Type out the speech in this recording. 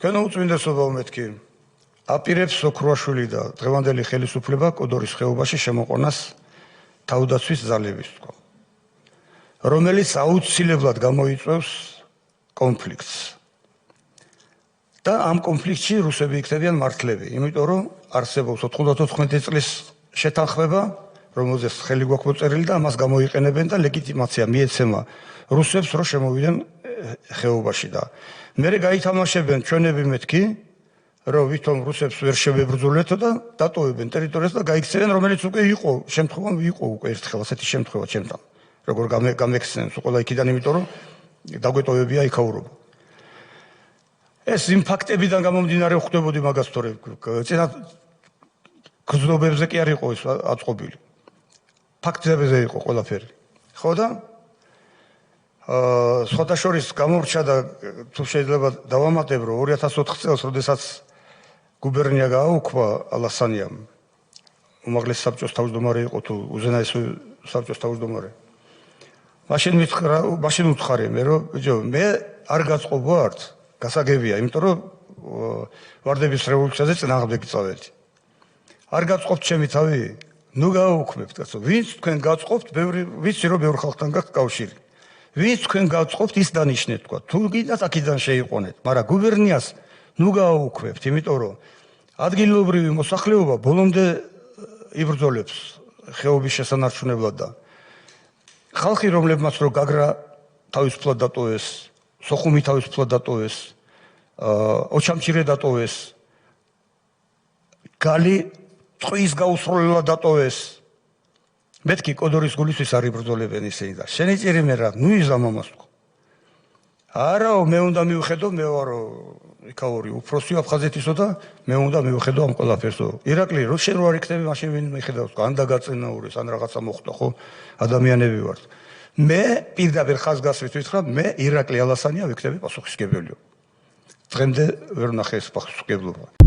თქვენ უწმინდესობა მეთქი აპირებს ოქროაშვილი და დღევანდელი ხელისუფლება კოდორის ხეობაში შემოყვანას თავდაცვის ძალების თქო, რომელიც აუცილებლად გამოიწვევს კონფლიქტს. და ამ კონფლიქტში რუსები იქნებიან მართლები, იმიტომ რომ არსებობს 94 წლის შეთანხმება, რომელზეც ხელი გვაქვს მოწერილი და ამას გამოიყენებენ და ლეგიტიმაცია მიეცემა რუსებს, რომ შემოვიდნენ ხეობაში და მერე გაითამაშებენ ჩვენები მეთქი, რომ ვითომ რუსებს ვერ შევებრძოლეთო და დატოვებენ ტერიტორიას და გაიქცევენ, რომელიც უკვე იყო, შემთხვევა იყო უკვე ერთხელ ასეთი შემთხვევა ჩემთან. როგორ გამექცნენ ყველა იქიდან, იმიტომ რომ დაგვეტოვებია იქაურობა. ეს იმ ფაქტებიდან გამომდინარე ხვდებოდი მაგას თორე წინა გზნობებზე კი არ იყო ეს აწყობილი. ფაქტებზე იყო ყველაფერი. ხო და სხვათა შორის გამორჩა და თუ შეიძლება დავამატებ, რომ 2004 წელს, როდესაც გუბერნია გააუქმა ალასანიამ, უმაღლეს საბჭოს თავმჯდომარე იყო თუ უზენაესი საბჭოს თავმჯდომარე. მაშინ უთხარი მე, რომ ბიჭო, მე არ გაწყობ ვარ, გასაგებია, იმიტომ რომ ვარდების რევოლუციაზე წინააღმდეგი წავედი. არ გაწყობთ ჩემი თავი? ნუ გააუქმებთ, კაცო. ვინც თქვენ გაწყობთ, ვიცი რომ ბევრ ხალხთან გაქვთ კავშირი. ვინც თქვენ გაწყობთ, ის დანიშნეთ, თქვა. თუ გინდათ აქედან შეიყვანეთ, მაგრამ გუბერნიას ნუ გააუქმებთ, იმიტომ რომ ადგილობრივი მოსახლეობა ბოლომდე იბრძოლებს ხეობის შესანარჩუნებლად და ხალხი, რომლებმაც რო გაგრა თავისუფლად დატოვეს, სოხუმი თავისუფლად დატოვეს, ოჩამჭირე დატოვეს, გალი ტყვის გაუსროლელად დატოვეს. მეთქი კოდორის გულისთვის არ იბრძოლებენ ისინი და შენი წირი მე რა, ნუ იზამ ამას თქო. არაო, მე უნდა მივხედო, მე ვარო იქაური უფროსი აფხაზეთისო და მე უნდა მივხედო ამ ყველაფერსო. ირაკლი, რო შენ რო არ იქნები, მაშინ ვინ მიხედავს, ან დაგაწინაურეს, ან რაღაცა მოხდა, ხო? ადამიანები ვართ. მე პირდაპირ ხაზგასმით ვითხრა, მე ირაკლი ალასანია ვიქნები პასუხისმგებელო. დღემდე ვერ ვნახე ეს პასუხისმგებლობა.